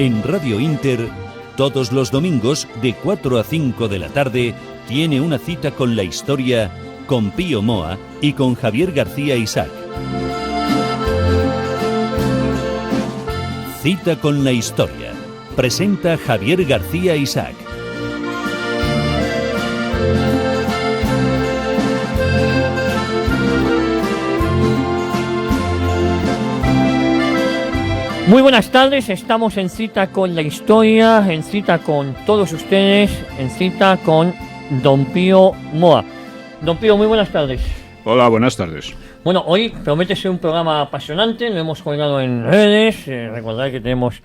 En Radio Inter, todos los domingos de 4 a 5 de la tarde, tiene una cita con la historia con Pío Moa y con Javier García Isaac. Cita con la historia. Presenta Javier García Isaac. Muy buenas tardes, estamos en cita con la historia, en cita con todos ustedes, en cita con Don Pío Moa. Don Pío, muy buenas tardes. Hola, buenas tardes. Bueno, hoy promete ser un programa apasionante, lo hemos colgado en redes, recordad que tenemos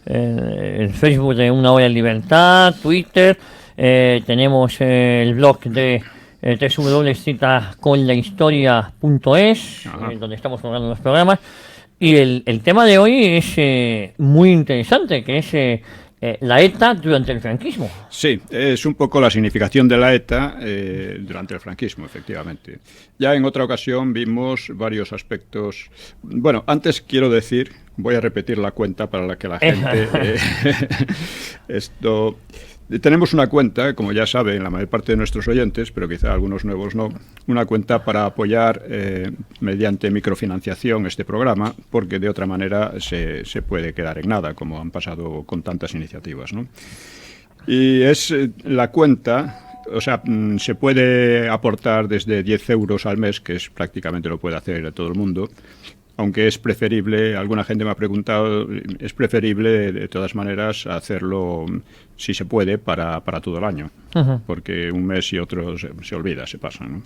el Facebook de Una Hora en Libertad, Twitter, tenemos el blog de www.citaconlahistoria.es, donde estamos colgando los programas. Y el tema de hoy es muy interesante, que es la ETA durante el franquismo. Sí, es un poco la significación de la ETA durante el franquismo, efectivamente. Ya en otra ocasión vimos varios aspectos. Bueno, antes quiero decir, voy a repetir la cuenta para la que la gente... Tenemos una cuenta, como ya saben la mayor parte de nuestros oyentes, pero quizá algunos nuevos no, una cuenta para apoyar mediante microfinanciación este programa, porque de otra manera se puede quedar en nada, como han pasado con tantas iniciativas, ¿no? Y es la cuenta, o sea, se puede aportar desde 10 euros al mes, que es prácticamente lo puede hacer todo el mundo, aunque es preferible, alguna gente me ha preguntado, es preferible de todas maneras hacerlo, si se puede, para todo el año, porque un mes y otro se olvida, se pasa, ¿no?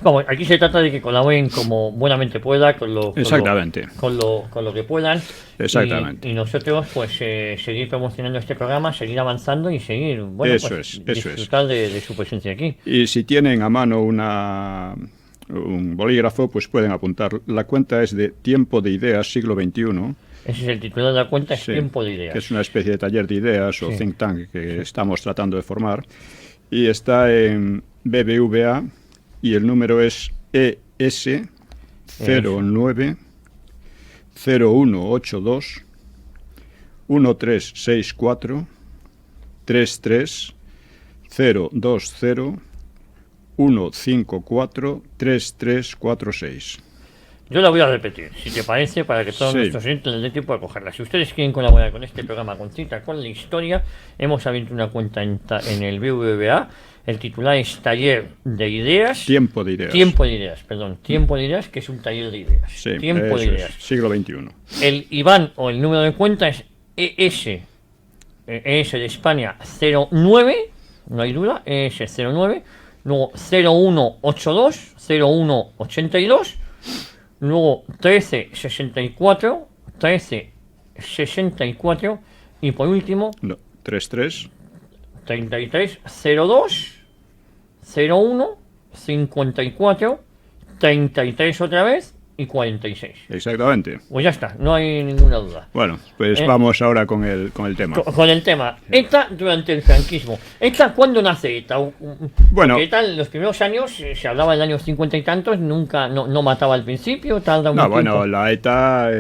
Vamos, aquí se trata de que colaboren como buenamente pueda, con lo que puedan. Exactamente. Y nosotros, pues, seguir promocionando este programa, seguir avanzando y seguir, disfrutar de su presencia aquí. Y si tienen a mano un bolígrafo, pues pueden apuntar. La cuenta es de Tiempo de Ideas, siglo XXI. Ese es el título de la cuenta, es Tiempo de Ideas. Que es una especie de taller de ideas o think tank que estamos tratando de formar. Y está en BBVA y el número es ES 09 0182 1364 33 020 154-3346. Yo la voy a repetir, si te parece, para que todos nuestros oyentes les dé tiempo de cogerla. Si ustedes quieren colaborar con este programa, con Cita con la Historia, hemos abierto una cuenta en el BBVA. El titular es Taller de Ideas. Tiempo de Ideas, que es un taller de ideas. Sí, Tiempo de Ideas. Siglo XXI. El IBAN o el número de cuenta es ES de España 09, no hay duda, ES 09. Luego 0182, 0182, luego 1364 y por último 33 02 01 54 33 otra vez y 46. Exactamente. Pues ya está, no hay ninguna duda. Bueno, pues vamos ahora con el tema. Con el tema. ETA durante el franquismo. ¿ETA cuándo nace ETA? Bueno, ETA en los primeros años, se hablaba del año 50 y tantos, nunca, no mataba al principio, tarda un tiempo. Bueno, la ETA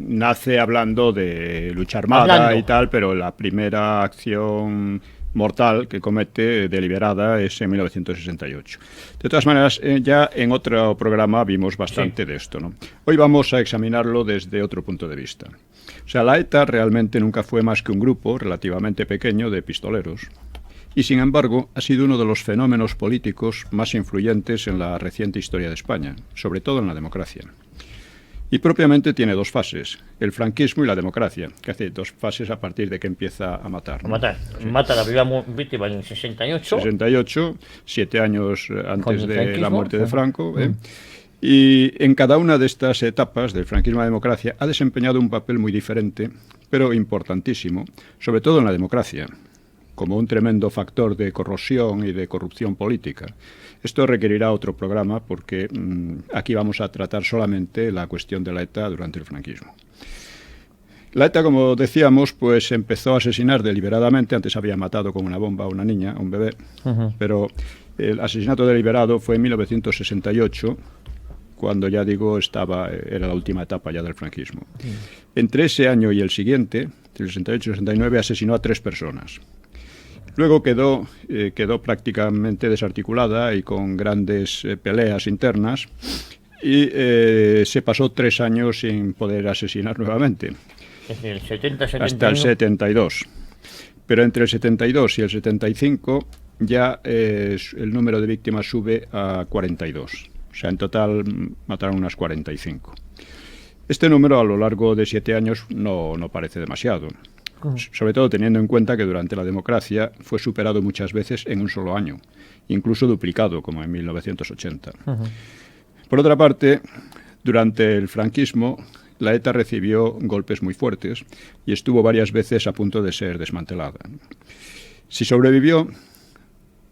nace hablando de lucha armada y tal, pero la primera acción mortal que comete deliberada es en 1968. De todas maneras, ya en otro programa vimos bastante de esto, ¿no? Hoy vamos a examinarlo desde otro punto de vista. O sea, la ETA realmente nunca fue más que un grupo relativamente pequeño de pistoleros y, sin embargo, ha sido uno de los fenómenos políticos más influyentes en la reciente historia de España, sobre todo en la democracia. Y propiamente tiene dos fases, el franquismo y la democracia, que hace dos fases a partir de que empieza a matar, ¿no? Mata la primera víctima en el 68. 7 años antes de la muerte de Franco. Y en cada una de estas etapas del franquismo a la democracia ha desempeñado un papel muy diferente, pero importantísimo, sobre todo en la democracia, como un tremendo factor de corrosión y de corrupción política. Esto requerirá otro programa porque aquí vamos a tratar solamente la cuestión de la ETA durante el franquismo. La ETA, como decíamos, pues empezó a asesinar deliberadamente. Antes había matado con una bomba a una niña, a un bebé, pero el asesinato deliberado fue en 1968 cuando ya digo era la última etapa ya del franquismo. Entre ese año y el siguiente, el 68 y 69, asesinó a 3 personas. Luego quedó prácticamente desarticulada y con grandes peleas internas, y se pasó 3 años sin poder asesinar nuevamente. Desde el 70, hasta el 72. Pero entre el 72 y el 75 ya el número de víctimas sube a 42. O sea, en total mataron unas 45. Este número a lo largo de 7 años no parece demasiado. Sobre todo teniendo en cuenta que durante la democracia fue superado muchas veces en un solo año, incluso duplicado, como en 1980. Por otra parte, durante el franquismo, la ETA recibió golpes muy fuertes y estuvo varias veces a punto de ser desmantelada. Si sobrevivió,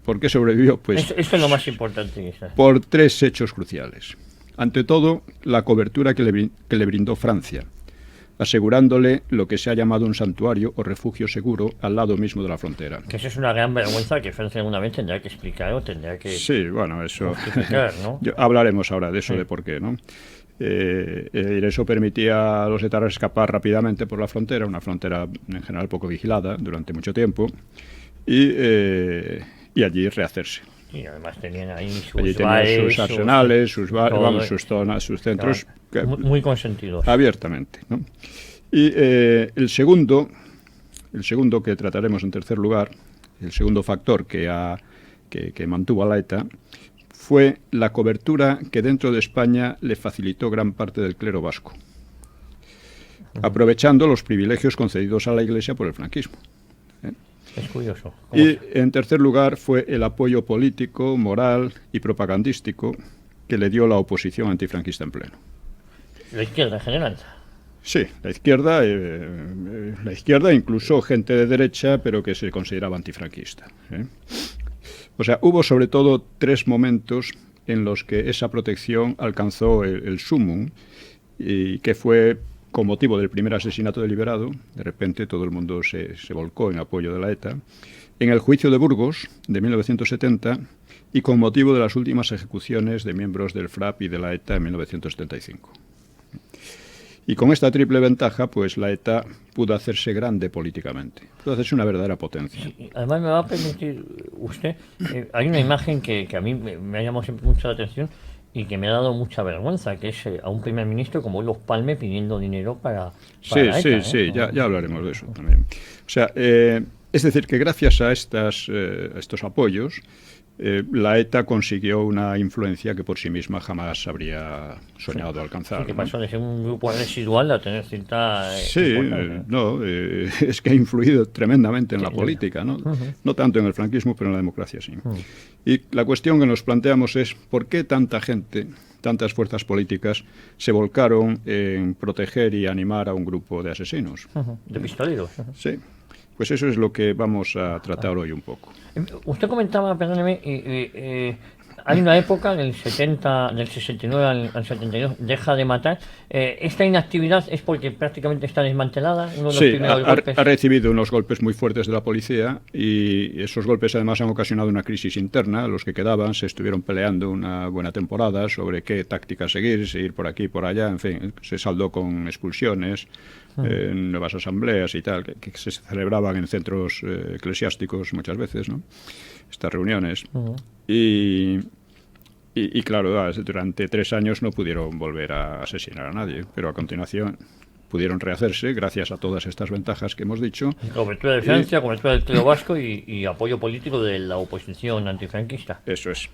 ¿por qué sobrevivió? Pues eso es lo más importante. Quizás. Por 3 hechos cruciales. Ante todo, la cobertura que le brindó Francia, asegurándole lo que se ha llamado un santuario o refugio seguro al lado mismo de la frontera. Que eso es una gran vergüenza que Francia alguna vez tendrá que explicar o tendrá que... Sí, bueno, eso... ¿no? Hablaremos ahora de eso, sí. De por qué, ¿no? Eso permitía a los etarras escapar rápidamente por la frontera, una frontera en general poco vigilada durante mucho tiempo, y allí rehacerse. Y además tenían ahí sus arsenales, sus zonas, sus centros. Claro, muy consentidos. Abiertamente, ¿no? Y el segundo que trataremos en tercer lugar, el segundo factor que mantuvo a la ETA, fue la cobertura que dentro de España le facilitó gran parte del clero vasco, aprovechando los privilegios concedidos a la Iglesia por el franquismo. Es curioso. Y en tercer lugar fue el apoyo político, moral y propagandístico que le dio la oposición antifranquista en pleno. La izquierda en general. Sí, la izquierda, incluso gente de derecha, pero que se consideraba antifranquista. O sea, hubo sobre todo 3 momentos en los que esa protección alcanzó el sumum, y que fue con motivo del primer asesinato deliberado. De repente todo el mundo se volcó en apoyo de la ETA, en el juicio de Burgos de 1970 y con motivo de las últimas ejecuciones de miembros del FRAP y de la ETA en 1975. Y con esta triple ventaja, pues la ETA pudo hacerse grande políticamente, pudo hacerse una verdadera potencia. Sí, además me va a permitir usted, hay una imagen que a mí me ha llamado siempre mucho la atención y que me ha dado mucha vergüenza, que es a un primer ministro como Olof Palme pidiendo dinero para la ETA, sí, ya hablaremos de eso también. O sea, es decir, que gracias a estos apoyos, la ETA consiguió una influencia que por sí misma jamás habría soñado alcanzar. Sí, que pasó de ser un grupo residual a tener cierta... es que ha influido tremendamente en la política, ¿no? No tanto en el franquismo, pero en la democracia sí. Y la cuestión que nos planteamos es ¿por qué tanta gente, tantas fuerzas políticas se volcaron en proteger y animar a un grupo de asesinos? De pistoleros. Sí. Pues eso es lo que vamos a tratar hoy un poco. Usted comentaba, perdóneme, hay una época del 69 al 72, deja de matar. ¿Esta inactividad es porque prácticamente está desmantelada? Uno de los primeros golpes. Ha recibido unos golpes muy fuertes de la policía y esos golpes además han ocasionado una crisis interna. Los que quedaban se estuvieron peleando una buena temporada sobre qué táctica seguir, si ir por aquí, por allá, en fin, se saldó con expulsiones, nuevas asambleas y tal, que se celebraban en centros eclesiásticos muchas veces, ¿no? Estas reuniones. Y claro, durante 3 años no pudieron volver a asesinar a nadie, pero a continuación pudieron rehacerse gracias a todas estas ventajas que hemos dicho. Cobertura de Francia, cobertura del clero vasco y apoyo político de la oposición antifranquista. Eso es.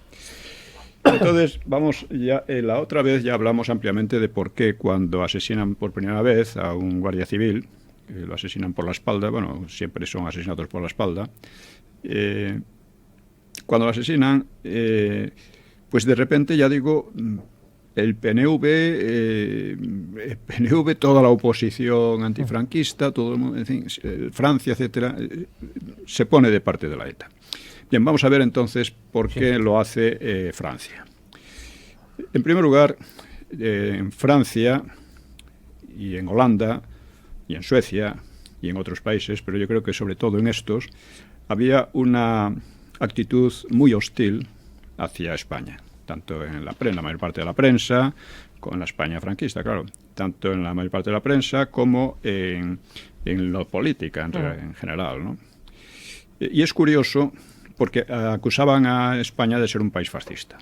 Entonces, vamos ya, la otra vez ya hablamos ampliamente de por qué cuando asesinan por primera vez a un guardia civil, lo asesinan por la espalda, bueno, siempre son asesinatos por la espalda, cuando lo asesinan, pues de repente, ya digo, el PNV, toda la oposición antifranquista, todo el mundo, en fin, Francia, etcétera, se pone de parte de la ETA. Bien, vamos a ver entonces por qué lo hace Francia. En primer lugar, en Francia y en Holanda y en Suecia y en otros países, pero yo creo que sobre todo en estos, había una actitud muy hostil hacia España. tanto en la mayor parte de la prensa, con la España franquista, claro, tanto en la mayor parte de la prensa como en la política en general, ¿no? Y es curioso porque acusaban a España de ser un país fascista.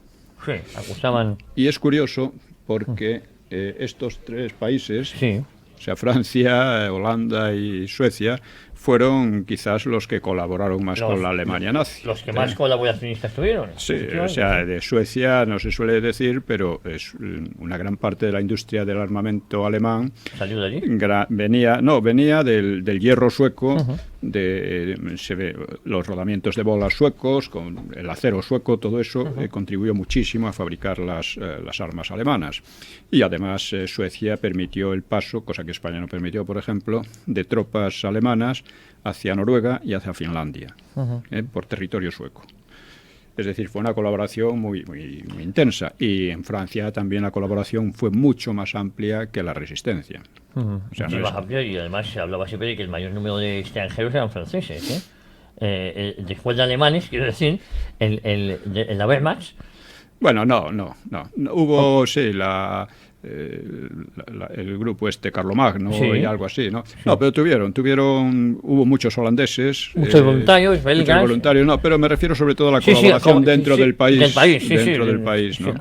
Sí, acusaban. Y es curioso porque estos tres países, Sí. o sea, Francia, Holanda y Suecia, fueron quizás los que colaboraron más con la Alemania nazi. Los que más colaboracionistas tuvieron. Sí, o sea, de Suecia no se suele decir, pero es una gran parte de la industria del armamento alemán. ¿Salió de allí? Venía del hierro sueco, se ve los rodamientos de bolas suecos, con el acero sueco, todo eso contribuyó muchísimo a fabricar las armas alemanas. Y además Suecia permitió el paso, cosa que España no permitió, por ejemplo, de tropas alemanas hacia Noruega y hacia Finlandia, por territorio sueco. Es decir, fue una colaboración muy, muy, muy intensa. Y en Francia también la colaboración fue mucho más amplia que la resistencia. O sea, más amplia, y además se hablaba siempre de que el mayor número de extranjeros eran franceses. Después de alemanes, quiero decir, la Wehrmacht. Bueno, no. Hubo, sí, el grupo Carlomagno y algo así, ¿no? Sí. No, pero hubo muchos holandeses. Muchos voluntarios, belgas. Muchos voluntarios, no, pero me refiero sobre todo a la colaboración dentro del país. Dentro del país, ¿no?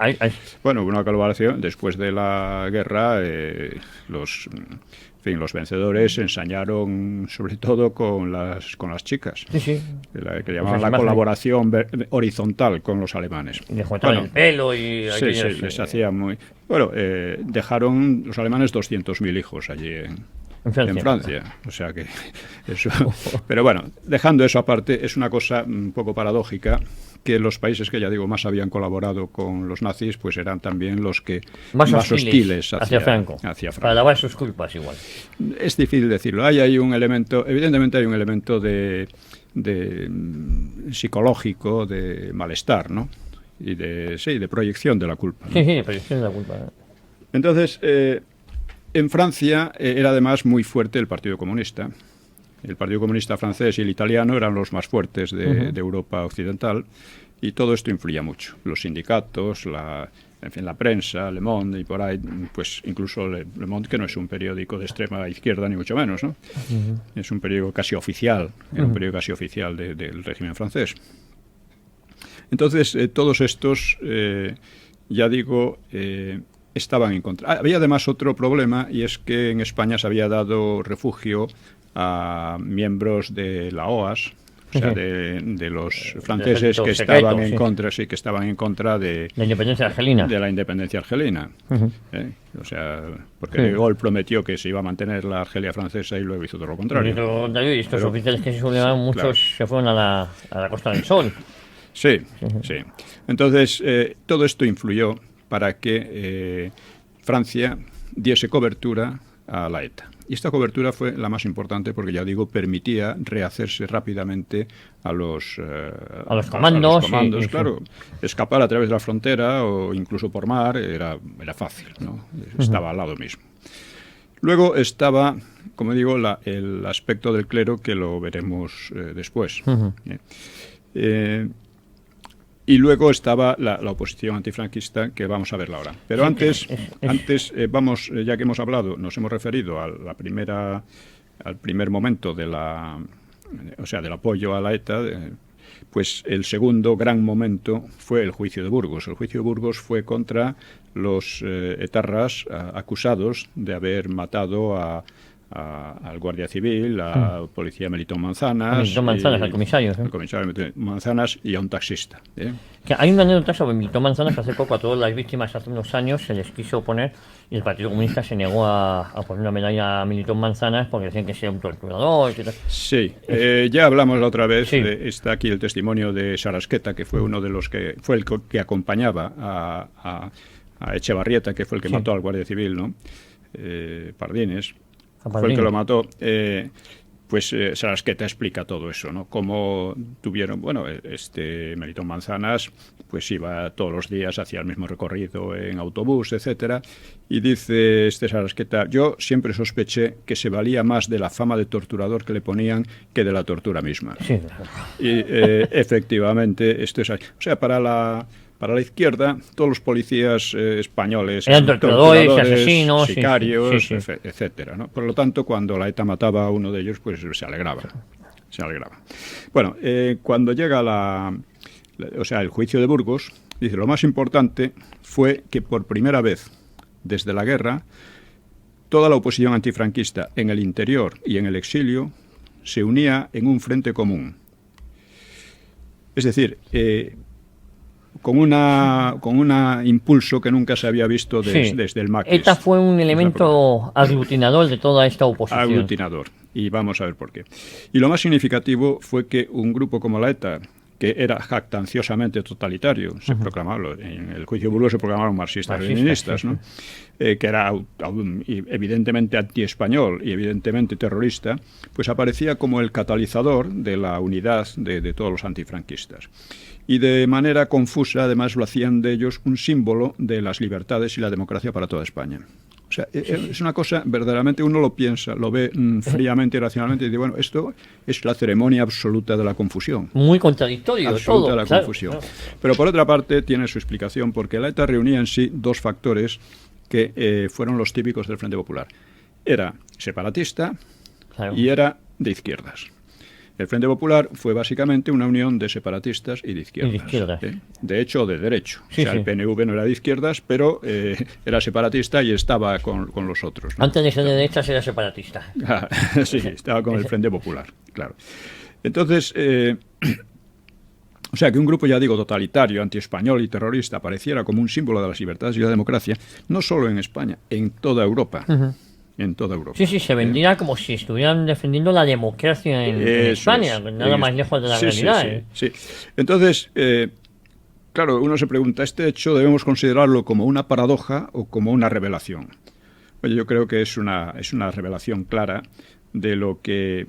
Bueno, una colaboración después de la guerra, los vencedores ensañaron sobre todo con las chicas, que llamaban la colaboración horizontal con los alemanes. Y les cortaban el pelo y... les hacía muy... Bueno, dejaron los alemanes 200.000 hijos allí en Francia. O sea que eso... Pero bueno, dejando eso aparte, es una cosa un poco paradójica que los países que, ya digo, más habían colaborado con los nazis, pues eran también los que más hostiles hacia Franco. Para lavar sus culpas igual. Es difícil decirlo. Hay un elemento, evidentemente hay un elemento de psicológico, de malestar, ¿no? Y de proyección de la culpa, ¿no? Sí, de proyección de la culpa. Entonces, en Francia era además muy fuerte el Partido Comunista. El Partido Comunista francés y el italiano eran los más fuertes de Europa occidental, y todo esto influía mucho. Los sindicatos, la prensa, Le Monde y por ahí, pues incluso Le Monde, que no es un periódico de extrema izquierda ni mucho menos, ¿no? Es un periódico casi oficial, un periódico casi oficial del régimen francés. Entonces, todos estos, ya digo, estaban en contra. Había además otro problema, y es que en España se había dado refugio a miembros de la OAS, o sea, de los franceses que estaban en contra, que estaban en contra de la independencia argelina. De la independencia argelina. O sea, porque De Gaulle prometió que se iba a mantener la Argelia francesa y luego hizo todo lo contrario. Y estos oficiales que se sublevaron, muchos se fueron a la Costa del Sol. Sí. Entonces, todo esto influyó para que Francia diese cobertura a la ETA. Y esta cobertura fue la más importante porque, ya digo, permitía rehacerse rápidamente a los comandos. Claro, escapar a través de la frontera o incluso por mar era fácil, ¿no? Estaba al lado mismo. Luego estaba, como digo, el aspecto del clero, que lo veremos después. Y luego estaba la oposición antifranquista, que vamos a verla ahora. Pero antes vamos, ya que hemos hablado, nos hemos referido al primer momento del apoyo a la ETA, pues el segundo gran momento fue el juicio de Burgos. El juicio de Burgos fue contra los etarras acusados de haber matado al Guardia Civil, a Policía Melitón Manzanas, al comisario. El comisario Melitón Manzanas y a un taxista. Que hay una anécdota sobre Melitón Manzanas, que hace poco a todas las víctimas, hace unos años, se les quiso poner, y el Partido Comunista se negó a poner una medalla a Melitón Manzanas porque decían que era un torturador. Sí, ya hablamos la otra vez, está aquí el testimonio de Sarasqueta, que fue uno de los que fue el que acompañaba a Echevarrieta, que fue el que mató al Guardia Civil, ¿no? Pardines. Fue el que lo mató. Pues Sarasqueta explica todo eso, ¿no? Cómo tuvieron, Melitón Manzanas pues iba todos los días, hacía el mismo recorrido en autobús, etcétera, y dice Sarasqueta: yo siempre sospeché que se valía más de la fama de torturador que le ponían que de la tortura misma. Sí. Y efectivamente esto es así. O sea, para Para la izquierda, todos los policías españoles eran torturadores, asesinos, sicarios, sí. etcétera, ¿no? Por lo tanto, cuando la ETA mataba a uno de ellos, pues se alegraba. Bueno, cuando llega el juicio de Burgos, dice, lo más importante fue que por primera vez desde la guerra, toda la oposición antifranquista en el interior y en el exilio se unía en un frente común. Es decir, con un impulso que nunca se había visto desde el maquis. ETA fue un elemento aglutinador de toda esta oposición. Aglutinador, y vamos a ver por qué. Y lo más significativo fue que un grupo como la ETA, que era jactanciosamente totalitario, se proclamaba, en el juicio de Burgos se proclamaron marxistas-leninistas, ¿no? Que era evidentemente antiespañol y evidentemente terrorista, pues aparecía como el catalizador de la unidad de todos los antifranquistas. Y de manera confusa, además, lo hacían de ellos un símbolo de las libertades y la democracia para toda España. O sea, es una cosa, verdaderamente uno lo piensa, lo ve fríamente y racionalmente y dice, bueno, esto es la ceremonia absoluta de la confusión. Muy contradictorio absoluta todo. De la confusión. Claro. Pero por otra parte tiene su explicación, porque la ETA reunía en sí dos factores que fueron los típicos del Frente Popular. Era separatista y era de izquierdas. El Frente Popular fue básicamente una unión de separatistas y de izquierdas. De hecho, de derecho. El PNV no era de izquierdas, pero era separatista y estaba con los otros, ¿no? Antes de ser de derechas era separatista. Sí, estaba con el Frente Popular, claro. Entonces, o sea, que un grupo, ya digo, totalitario, antiespañol y terrorista apareciera como un símbolo de las libertades y la democracia, no solo en España, en toda Europa. En toda Europa. Sí, se vendía como si estuvieran defendiendo la democracia en España, nada más lejos de la realidad. Sí. Entonces, claro, uno se pregunta, ¿este hecho debemos considerarlo como una paradoja o como una revelación? Oye, yo creo que es una revelación clara de lo que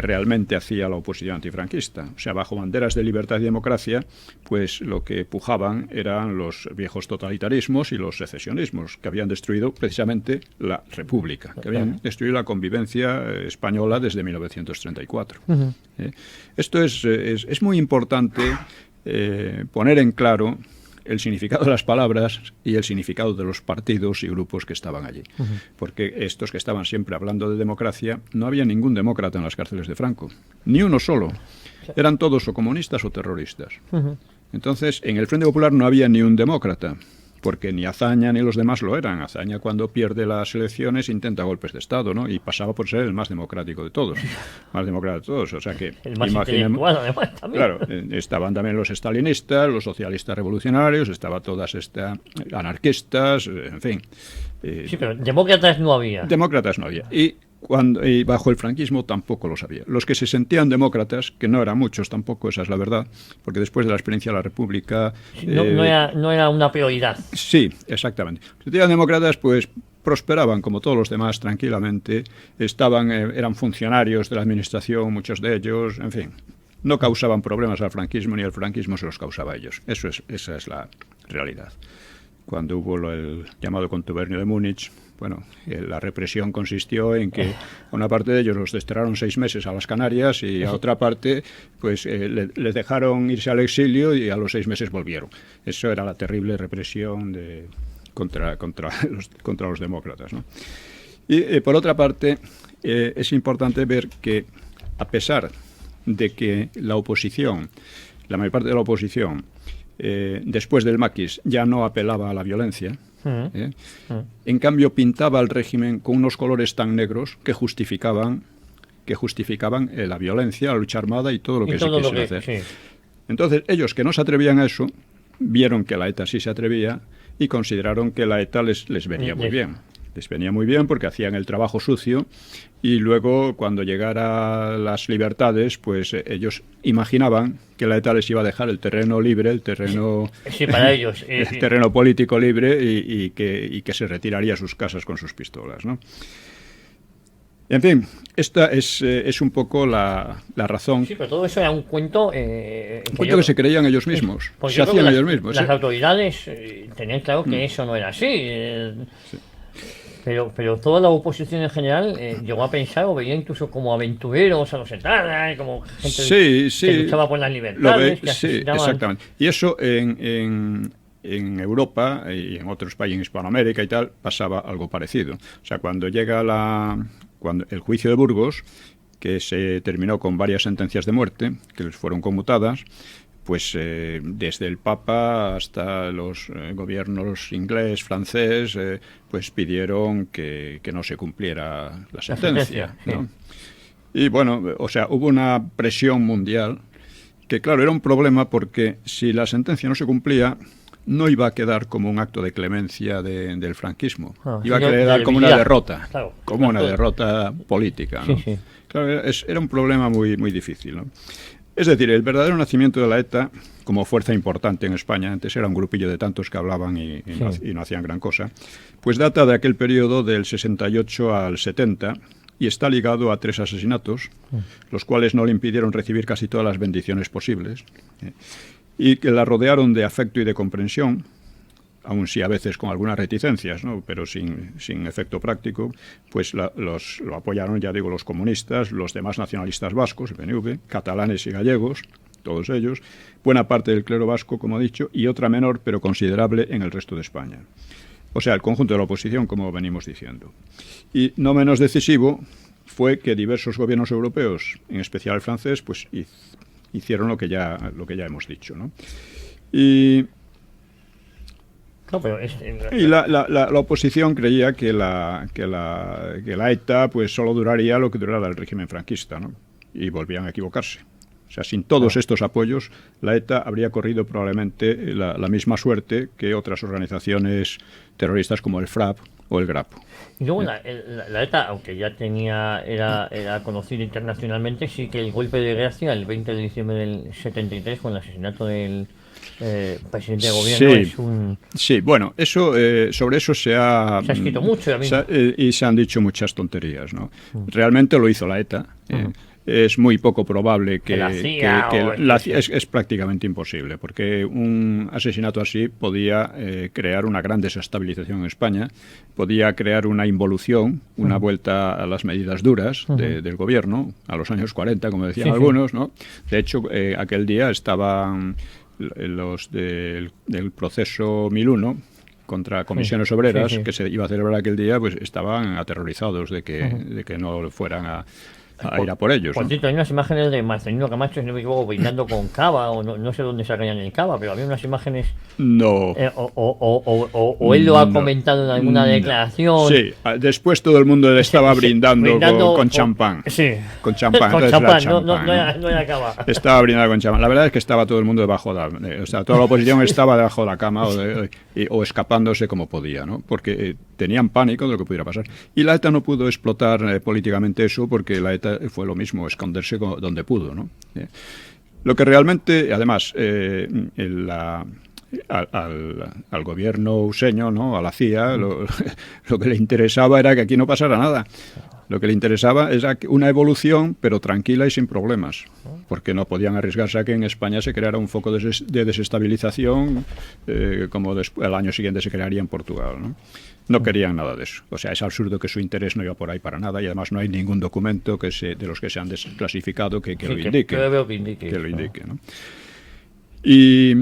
realmente hacía la oposición antifranquista. O sea, bajo banderas de libertad y democracia, pues lo que pujaban eran los viejos totalitarismos y los secesionismos, que habían destruido precisamente la República, que habían destruido la convivencia española desde 1934. Esto es muy importante poner en claro el significado de las palabras y el significado de los partidos y grupos que estaban allí. Porque estos que estaban siempre hablando de democracia, no había ningún demócrata en las cárceles de Franco. Ni uno solo. Eran todos o comunistas o terroristas. Entonces, en el Frente Popular no había ni un demócrata, porque ni Azaña ni los demás lo eran. Azaña, cuando pierde las elecciones, intenta golpes de Estado, ¿no? Y pasaba por ser el más democrático de todos. O sea que, el más intelectual, además, también. Claro, estaban también los estalinistas, los socialistas revolucionarios, estaban todas estas anarquistas, en fin. Sí, pero demócratas no había. Demócratas no había. Y bajo el franquismo tampoco los había. Los que se sentían demócratas, que no eran muchos tampoco, esa es la verdad, porque después de la experiencia de la República... No era una prioridad. Sí, exactamente. Los que se sentían demócratas, pues prosperaban como todos los demás tranquilamente, eran funcionarios de la administración, muchos de ellos, en fin, no causaban problemas al franquismo ni el franquismo se los causaba a ellos. Esa es la realidad. Cuando hubo el llamado contubernio de Múnich, bueno, la represión consistió en que a una parte de ellos los desterraron 6 meses a las Canarias y a otra parte pues les dejaron irse al exilio y a los 6 meses volvieron. Eso era la terrible represión contra los demócratas, ¿no? Y por otra parte, es importante ver que a pesar de que la mayor parte de la oposición, después del maquis ya no apelaba a la violencia, en cambio pintaba al régimen con unos colores tan negros que justificaban la violencia, la lucha armada y todo lo que se quisiera hacer. Sí. Entonces ellos, que no se atrevían a eso, vieron que la ETA sí se atrevía y consideraron que la ETA les venía muy bien. Les venía muy bien porque hacían el trabajo sucio y luego cuando llegara las libertades, pues ellos imaginaban que la ETA les iba a dejar el terreno libre, el terreno para ellos, el terreno político libre y que se retiraría a sus casas con sus pistolas, ¿no? En fin, esta es un poco la razón. Sí, pero todo eso era un cuento... un cuento que se creían ellos mismos. Se hacían ellos mismos. Las autoridades tenían claro que eso no era así. Sí. Pero toda la oposición en general llegó a pensar o veía incluso como aventureros a los etarras, como gente que luchaba por las libertades. Sí, exactamente. Y eso en Europa y en otros países, en Hispanoamérica y tal, pasaba algo parecido. O sea, cuando llega cuando el juicio de Burgos, que se terminó con varias sentencias de muerte, que les fueron conmutadas, pues desde el Papa hasta los gobiernos inglés, francés, pues pidieron que no se cumpliera la sentencia, ¿no? Y bueno, o sea, hubo una presión mundial que, claro, era un problema porque si la sentencia no se cumplía, no iba a quedar como un acto de clemencia del franquismo. Iba a quedar como una derrota, claro, como una derrota política, ¿no? Sí. Claro, era un problema muy, muy difícil, ¿no? Es decir, el verdadero nacimiento de la ETA como fuerza importante en España, antes era un grupillo de tantos que hablaban y no hacían gran cosa, pues data de aquel periodo del 68 al 70 y está ligado a 3 asesinatos, los cuales no le impidieron recibir casi todas las bendiciones posibles, y que la rodearon de afecto y de comprensión, aun si a veces con algunas reticencias, ¿no? Pero sin efecto práctico, pues lo apoyaron, ya digo, los comunistas, los demás nacionalistas vascos, el PNV, catalanes y gallegos, todos ellos, buena parte del clero vasco, como he dicho, y otra menor pero considerable en el resto de España. O sea, el conjunto de la oposición, como venimos diciendo. Y no menos decisivo fue que diversos gobiernos europeos, en especial el francés, pues hicieron lo que ya hemos dicho, ¿no? Y la oposición creía que la ETA pues solo duraría lo que durara el régimen franquista, ¿no? Y volvían a equivocarse. O sea, sin todos estos apoyos, la ETA habría corrido probablemente la misma suerte que otras organizaciones terroristas como el FRAP o el GRAPO. Y luego la ETA, aunque ya era conocida internacionalmente, sí que el golpe de gracia el 20 de diciembre del 73 con el asesinato del presidente de gobierno es un... Sí, bueno, sobre eso se ha escrito mucho y se han dicho muchas tonterías, ¿no? Realmente lo hizo la ETA. Es muy poco probable que la CIA es prácticamente imposible, porque un asesinato así podía crear una gran desestabilización en España, podía crear una involución, una vuelta a las medidas duras del gobierno, a los años 40, como decían algunos, ¿no? De hecho, aquel día estaban los del proceso 1001 contra comisiones obreras, que se iba a celebrar aquel día, pues estaban aterrorizados de que no fueran a ir a por ellos. Por cierto, hay unas imágenes de Marcelino Camacho, si no me equivoco, bailando con Cava, o no sé dónde sacarían el Cava, pero había unas imágenes... No. O él lo ha comentado en alguna declaración. Sí, después todo el mundo le estaba brindando con champán. Sí. Con champán. Con champán, no era Cava. Estaba brindando con champán. La verdad es que estaba todo el mundo debajo o sea, toda la oposición estaba debajo de la cama o escapándose como podía, ¿no? Porque tenían pánico de lo que pudiera pasar. Y la ETA no pudo explotar políticamente eso porque la ETA fue lo mismo, esconderse donde pudo, ¿no? Lo que realmente, además, al gobierno useño, ¿no? A la CIA, lo que le interesaba era que aquí no pasara nada. Lo que le interesaba era una evolución, pero tranquila y sin problemas, porque no podían arriesgarse a que en España se creara un foco de desestabilización, como el año siguiente se crearía en Portugal, ¿no? No querían nada de eso. O sea, es absurdo que su interés no iba por ahí para nada y además no hay ningún documento de los que se han desclasificado que lo indique. Que lo indique, ¿no? Y,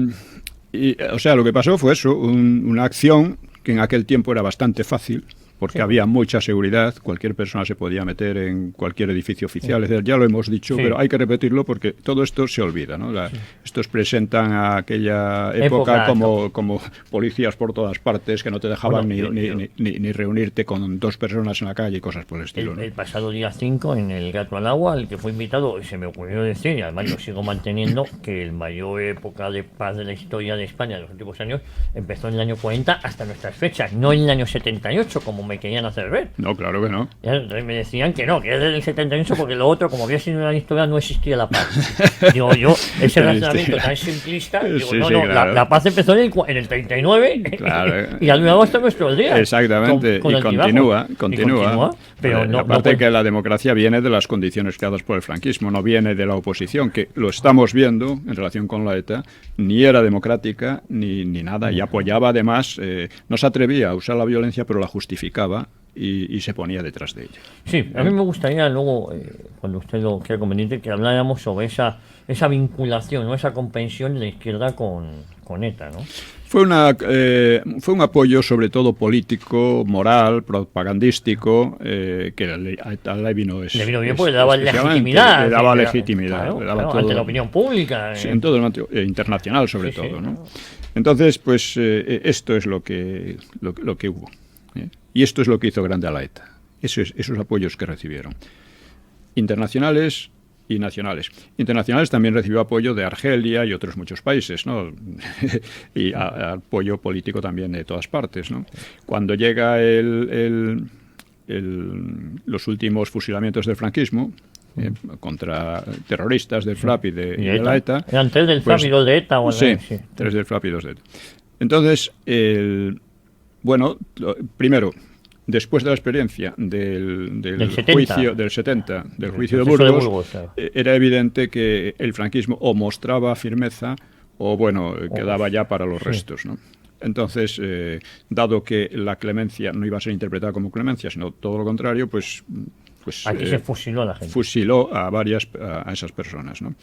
o sea, lo que pasó fue eso, una acción que en aquel tiempo era bastante fácil, porque había mucha seguridad, cualquier persona se podía meter en cualquier edificio oficial, es decir, ya lo hemos dicho, pero hay que repetirlo porque todo esto se olvida, ¿no? Estos presentan a aquella época como policías por todas partes que no te dejaban ni reunirte con 2 personas en la calle y cosas por el estilo, ¿no? El pasado día 5, en el Gato al Agua, el que fue invitado, se me ocurrió decir, y además lo sigo manteniendo, que el mayor época de paz de la historia de España en los últimos años empezó en el año 40 hasta nuestras fechas, no en el año 78, como me querían hacer ver. No, claro que no. Entonces me decían que no, que es del 78 porque lo otro, como había sido una historia, no existía la paz. Digo yo, ese razonamiento tan simplista, digo, claro. la paz empezó en el 39 y al luego hasta nuestros días. Exactamente, y continúa. Pero aparte que la democracia viene de las condiciones creadas por el franquismo, no viene de la oposición, que lo estamos viendo en relación con la ETA, ni era democrática ni nada, y apoyaba además, no se atrevía a usar la violencia, pero la justificaba. identificaba y se ponía detrás de ella. Sí, a mí me gustaría luego, cuando usted lo quiera conveniente, que habláramos sobre esa vinculación, ¿no? Esa comprensión de la izquierda con ETA, ¿no? Fue un apoyo sobre todo político, moral, propagandístico, que a ETA le vino bien porque le daba legitimidad. Le daba legitimidad. Claro, le daba todo, ante la opinión pública. Sí, en todo el ámbito internacional sobre todo, ¿no? Claro. Entonces, pues esto es lo que hubo. Y esto es lo que hizo grande a la ETA. Esos apoyos que recibieron. Internacionales y nacionales. Internacionales también recibió apoyo de Argelia y otros muchos países, ¿no? Y apoyo político también de todas partes, ¿no? Cuando llega los últimos fusilamientos del franquismo, contra terroristas del FRAP y de la ETA. Eran 3 del FRAP y 2 de ETA. ¿O sí, 3 del FRAP y 2 de ETA. Entonces, bueno, primero, después de la experiencia del juicio del 70, del juicio de Burgos, claro, era evidente que el franquismo o mostraba firmeza o, bueno, quedaba ya para los restos, ¿no? Entonces, dado que la clemencia no iba a ser interpretada como clemencia, sino todo lo contrario, pues aquí se fusiló a la gente. Fusiló a esas personas, ¿no?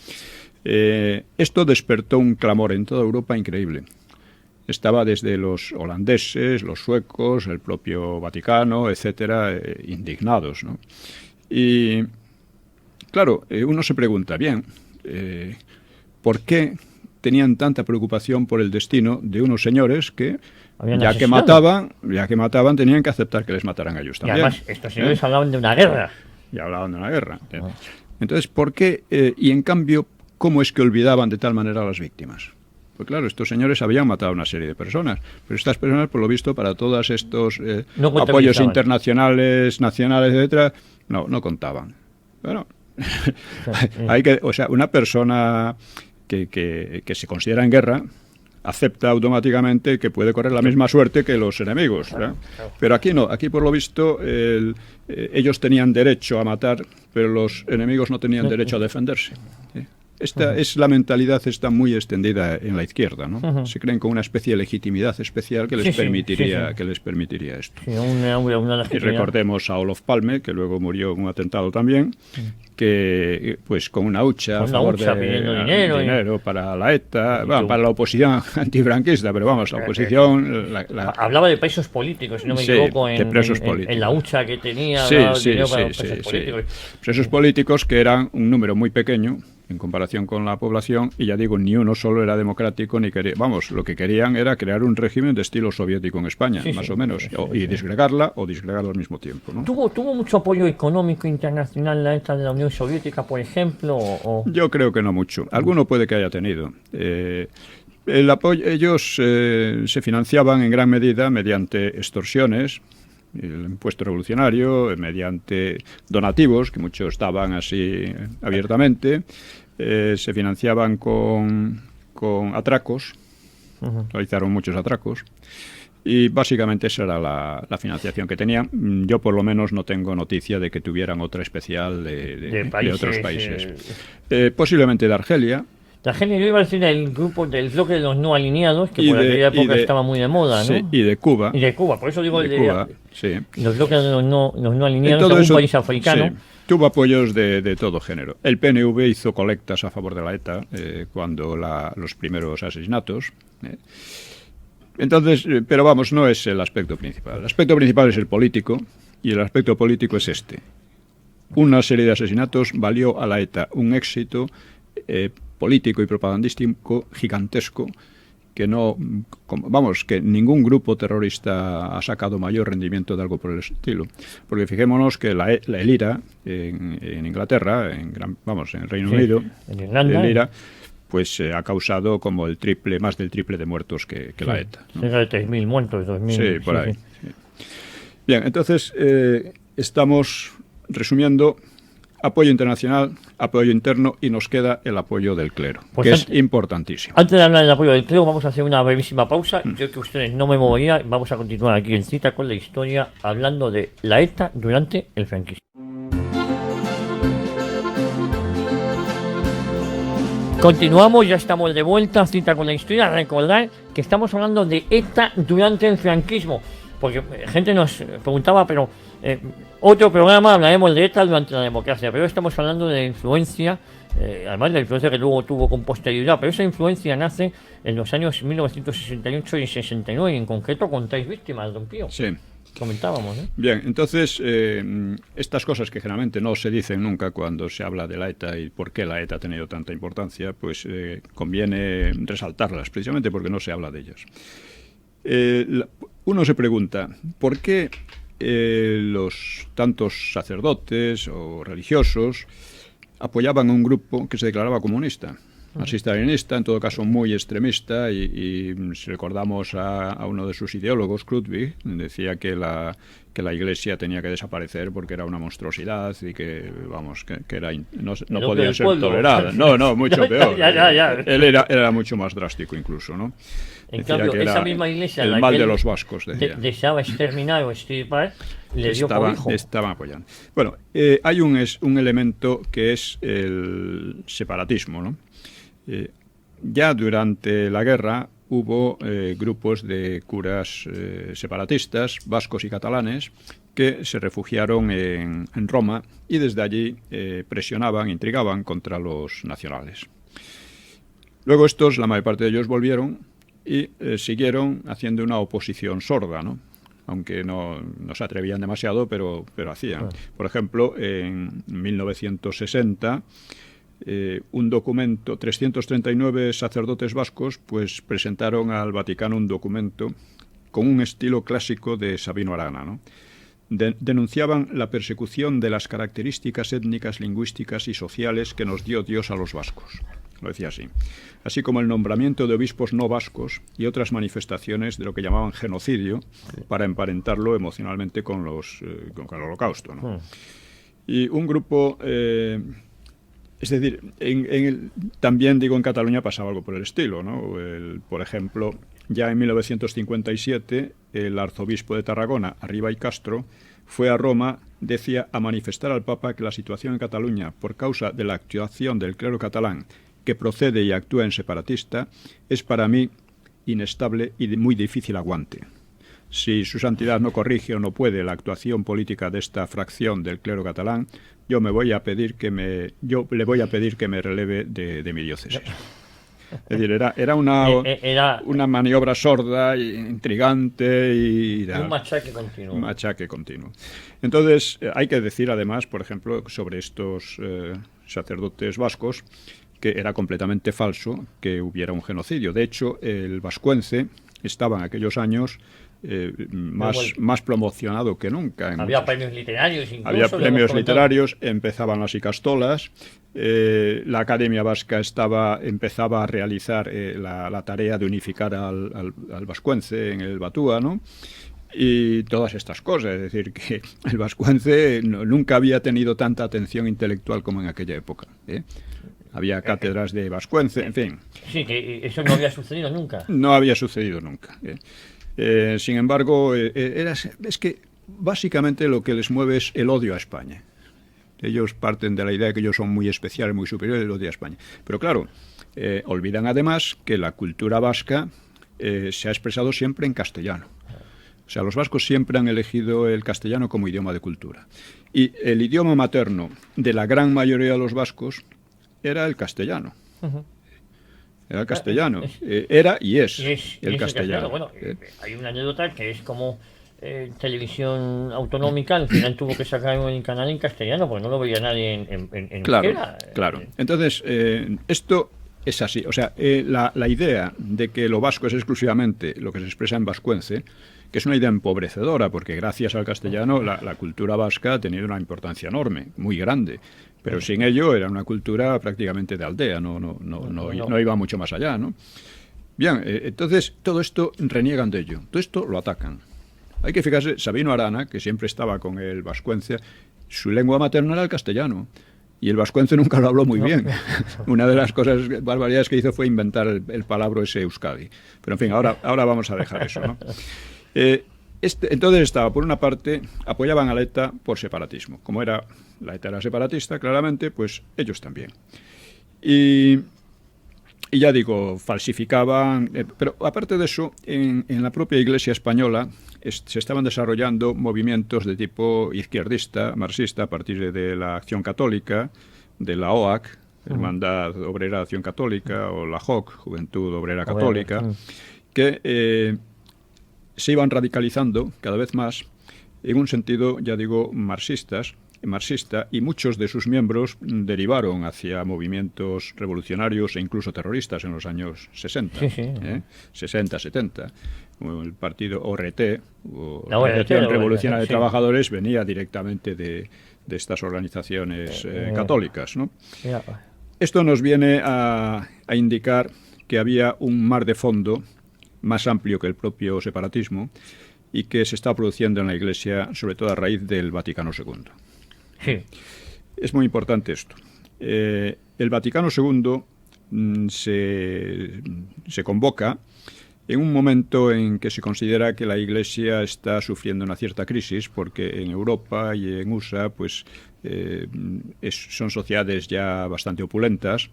Esto despertó un clamor en toda Europa increíble. Estaba desde los holandeses, los suecos, el propio Vaticano, etcétera, indignados, ¿no? Y, claro, uno se pregunta, bien, ¿por qué tenían tanta preocupación por el destino de unos señores que, ya que mataban, tenían que aceptar que les mataran a ellos también? Y además, estos señores hablaban de una guerra. Y hablaban de una guerra. Entonces, ¿por qué? Y en cambio, ¿cómo es que olvidaban de tal manera a las víctimas? Pues claro, estos señores habían matado a una serie de personas, pero estas personas, por lo visto, para todos estos apoyos internacionales, nacionales, etcétera, no contaban. Bueno, una persona que se considera en guerra acepta automáticamente que puede correr la misma suerte que los enemigos, ¿verdad? Pero aquí no, aquí por lo visto ellos tenían derecho a matar, pero los enemigos no tenían derecho a defenderse. Esta es la mentalidad, está muy extendida en la izquierda, ¿no? Se creen con una especie de legitimidad especial que les permitiría esto. Y recordemos a Olof Palme, que luego murió en un atentado también, que pues con una hucha a favor de dinero para la ETA, para la oposición antifranquista, pero vamos, la oposición... Hablaba de presos políticos, si no me equivoco, en la hucha que tenía, presos políticos que eran un número muy pequeño en comparación con la población, y ya digo, ni uno solo era democrático, ni quería, lo que querían era crear un régimen de estilo soviético en España, más o menos, y disgregarla o disgregarla al mismo tiempo, ¿no? ¿Tuvo mucho apoyo económico internacional la ETA de la Unión Soviética, por ejemplo? Yo creo que no mucho. Alguno puede que haya tenido. El apoyo, ellos se financiaban en gran medida mediante extorsiones, el impuesto revolucionario, mediante donativos, que muchos daban así abiertamente, se financiaban con atracos, realizaron muchos atracos, y básicamente esa era la financiación que tenían. Yo por lo menos no tengo noticia de que tuvieran otra especial de otros países. Posiblemente de Argelia. La gente, yo iba a decir del bloque de los no alineados, que por aquella época estaba muy de moda, ¿no? Sí, y de Cuba. Y de Cuba, por eso digo Cuba, sí. Los bloques de los no alineados, en un país africano. Sí, tuvo apoyos de todo género. El PNV hizo colectas a favor de la ETA cuando los primeros asesinatos. Entonces, pero vamos, no es el aspecto principal. El aspecto principal es el político, y el aspecto político es este. Una serie de asesinatos valió a la ETA un éxito político y propagandístico gigantesco que que ningún grupo terrorista ha sacado mayor rendimiento de algo por el estilo. Porque fijémonos que el IRA en Inglaterra, en el Reino Unido, en Irlanda, el IRA, pues ha causado como más del triple de muertos que la ETA, ¿no? Cerca de 3.000 muertos, 2.000. Sí, por ahí. Sí. Bien, entonces estamos resumiendo: apoyo internacional, apoyo interno, y nos queda el apoyo del clero, que es importantísimo. Antes de hablar del apoyo del clero, vamos a hacer una brevísima pausa. Yo que ustedes no me movería, vamos a continuar aquí en Cita con la Historia, hablando de la ETA durante el franquismo. Continuamos, ya estamos de vuelta, Cita con la Historia. Recordar que estamos hablando de ETA durante el franquismo. porque gente nos preguntaba, pero otro programa hablaremos de ETA durante la democracia, pero estamos hablando de influencia, además de la influencia que luego tuvo con posterioridad, pero esa influencia nace en los años 1968 y 69, y en concreto con 3 víctimas, don Pío. Sí. Comentábamos, ¿eh? Bien, entonces, estas cosas que generalmente no se dicen nunca cuando se habla de la ETA y por qué la ETA ha tenido tanta importancia, pues conviene resaltarlas, precisamente porque no se habla de ellas. Uno se pregunta, ¿por qué los tantos sacerdotes o religiosos apoyaban a un grupo que se declaraba comunista? Marxista-leninista, en todo caso muy extremista, y si recordamos a uno de sus ideólogos, Krutwig, decía que la Iglesia tenía que desaparecer porque era una monstruosidad y que, vamos, que era no podía ser tolerada. No, mucho peor. Ya. Él era mucho más drástico incluso, ¿no? En cambio, que esa misma Iglesia, el mal de los vascos, decía. Deseaba exterminar o extirpar, le dio cobijo. Estaban apoyando. Bueno, hay un elemento que es el separatismo, ¿no? Ya durante la guerra hubo grupos de curas separatistas, vascos y catalanes, que se refugiaron en Roma y desde allí presionaban, intrigaban contra los nacionales. Luego estos, la mayor parte de ellos, volvieron y siguieron haciendo una oposición sorda, ¿no? Aunque no se atrevían demasiado, pero hacían. Por ejemplo, en 1960... un documento, 339 sacerdotes vascos pues presentaron al Vaticano un documento con un estilo clásico de Sabino Arana, ¿no? Denunciaban la persecución de las características étnicas, lingüísticas y sociales que nos dio Dios a los vascos, lo decía así como el nombramiento de obispos no vascos y otras manifestaciones de lo que llamaban genocidio para emparentarlo emocionalmente con el Holocausto, ¿no? Y un grupo... es decir, también digo en Cataluña pasaba algo por el estilo, ¿no? Por ejemplo, ya en 1957 el arzobispo de Tarragona, Arriba y Castro, fue a Roma, decía, a manifestar al Papa que la situación en Cataluña, por causa de la actuación del clero catalán, que procede y actúa en separatista, es para mí inestable y de muy difícil aguante. Si su santidad no corrige o no puede la actuación política de esta fracción del clero catalán, yo le voy a pedir que me releve de mi diócesis. Es decir, era una maniobra sorda, intrigante y un machaque continuo. Entonces, hay que decir además, por ejemplo, sobre estos sacerdotes vascos, que era completamente falso que hubiera un genocidio. De hecho, el vascuence estaba en aquellos años más promocionado que nunca. Había premios literarios incluso. Había premios literarios, empezaban las icastolas, la Academia Vasca empezaba a realizar la tarea de unificar al vascuence en el Batúa, ¿no? Y todas estas cosas, es decir, que el vascuence nunca había tenido tanta atención intelectual como en aquella época, ¿eh? Había cátedras de vascuence, en fin. Sí, que eso no había sucedido nunca. No había sucedido nunca. Sin embargo, es que básicamente lo que les mueve es el odio a España. Ellos parten de la idea de que ellos son muy especiales, muy superiores, el odio a España. Pero claro, olvidan además que la cultura vasca se ha expresado siempre en castellano. O sea, los vascos siempre han elegido el castellano como idioma de cultura. Y el idioma materno de la gran mayoría de los vascos era el castellano. Era el castellano. Era y es el castellano. Bueno, hay una anécdota que es como televisión autonómica al final tuvo que sacar un canal en castellano porque no lo veía nadie en euskera. Claro. Entonces, esto es así. O sea, la idea de que lo vasco es exclusivamente lo que se expresa en vascuence, que es una idea empobrecedora, porque gracias al castellano la cultura vasca ha tenido una importancia enorme, muy grande. Pero sin ello era una cultura prácticamente de aldea, no iba mucho más allá, ¿no? Bien, entonces todo esto reniegan de ello, todo esto lo atacan. Hay que fijarse, Sabino Arana, que siempre estaba con el vascuence, su lengua materna era el castellano, y el vascuence nunca lo habló muy bien. Una de las barbaridades que hizo fue inventar el palabra ese Euskadi. Pero en fin, ahora vamos a dejar eso, ¿no? Entonces estaba, por una parte, apoyaban a la ETA por separatismo. Como la ETA era separatista, claramente, pues ellos también. Y ya digo, falsificaban, pero aparte de eso, en la propia Iglesia española se estaban desarrollando movimientos de tipo izquierdista, marxista, a partir de la Acción Católica, de la OAC, Hermandad Obrera de Acción Católica, o la JOC, Juventud Obrera Católica, que se iban radicalizando cada vez más en un sentido, ya digo, marxista, y muchos de sus miembros derivaron hacia movimientos revolucionarios e incluso terroristas en los años 60, 60, 70. El partido ORT, o la Organización Revolucionaria de Trabajadores, venía directamente de estas organizaciones católicas, ¿no? Esto nos viene a indicar que había un mar de fondo más amplio que el propio separatismo y que se está produciendo en la Iglesia, sobre todo a raíz del Vaticano II. Sí. Es muy importante esto. El Vaticano II se convoca en un momento en que se considera que la Iglesia está sufriendo una cierta crisis, porque en Europa y en USA pues, son sociedades ya bastante opulentas,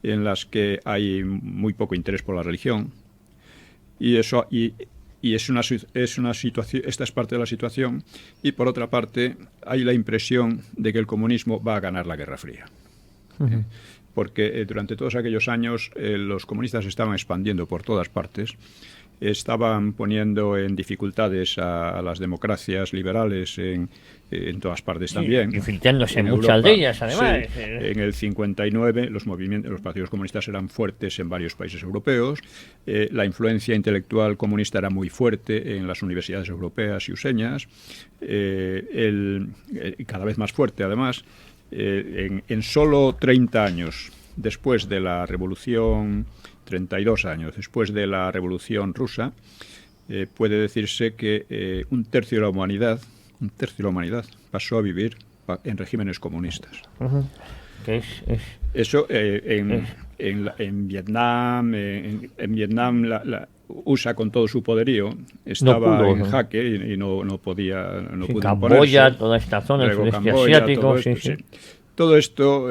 en las que hay muy poco interés por la religión, y eso es una situación, esta es parte de la situación, y por otra parte hay la impresión de que el comunismo va a ganar la Guerra Fría. Porque durante todos aquellos años los comunistas estaban expandiendo por todas partes, estaban poniendo en dificultades a las democracias liberales en todas partes también. Infiltrándose en muchas de ellas, además. Sí, en el 59 los partidos comunistas eran fuertes en varios países europeos, la influencia intelectual comunista era muy fuerte en las universidades europeas y useñas, cada vez más fuerte además. En solo 30 años después de la Revolución, 32 años después de la Revolución Rusa, puede decirse que un tercio de la humanidad pasó a vivir en regímenes comunistas. Eso en Vietnam, en Vietnam la USA con todo su poderío estaba en jaque y no podía Camboya, toda esta zona, el sudeste asiático. Todo esto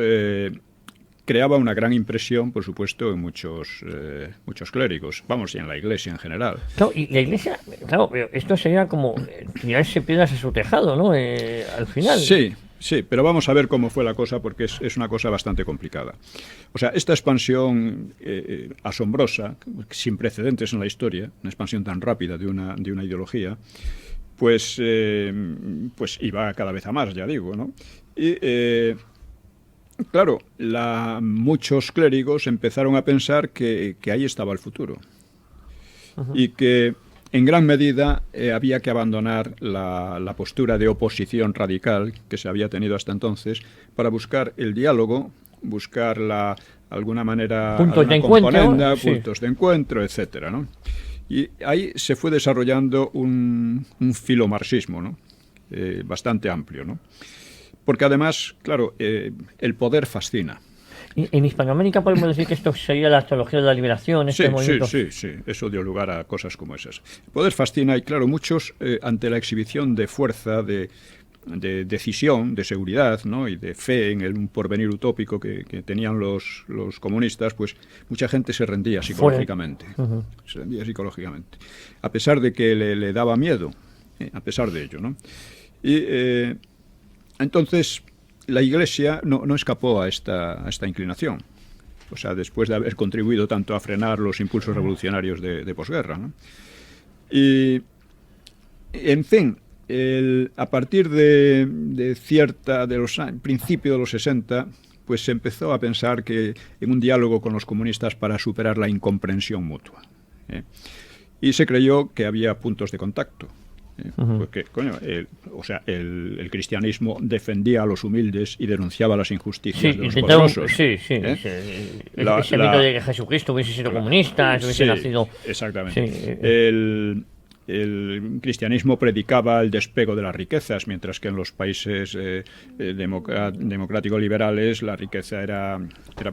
creaba una gran impresión, por supuesto, en muchos clérigos, y en la Iglesia en general. Claro, y la Iglesia, claro, pero esto sería como tirarse piedras a su tejado, ¿no? Al final. Sí, pero vamos a ver cómo fue la cosa, porque es una cosa bastante complicada. O sea, esta expansión asombrosa, sin precedentes en la historia, una expansión tan rápida de una ideología, pues iba cada vez a más, ya digo, ¿no? Y claro, muchos clérigos empezaron a pensar que ahí estaba el futuro. Y que en gran medida había que abandonar la postura de oposición radical que se había tenido hasta entonces para buscar el diálogo, buscar alguna manera puntos de encuentro, puntos de encuentro, etcétera, ¿no? Y ahí se fue desarrollando un filomarxismo, ¿no? Bastante amplio, ¿no? Porque además, claro, el poder fascina. En Hispanoamérica podemos decir que esto sería la teología de la liberación. Sí, eso dio lugar a cosas como esas. El poder fascina y, claro, muchos ante la exhibición de fuerza, de decisión, de seguridad, ¿no? Y de fe en un porvenir utópico que tenían los comunistas, pues mucha gente se rendía psicológicamente. Se rendía psicológicamente. A pesar de que le daba miedo, a pesar de ello, ¿no? Y entonces la Iglesia no escapó a esta inclinación. O sea, después de haber contribuido tanto a frenar los impulsos revolucionarios de posguerra, ¿no? Y, en fin, a partir de los principios de los 60, pues se empezó a pensar que en un diálogo con los comunistas para superar la incomprensión mutua. Y se creyó que había puntos de contacto. Porque, el cristianismo defendía a los humildes y denunciaba las injusticias de los poderosos. Ese mito de que Jesucristo hubiese sido comunista, hubiese nacido... Exactamente. El cristianismo predicaba el despego de las riquezas, mientras que en los países democrático-liberales la riqueza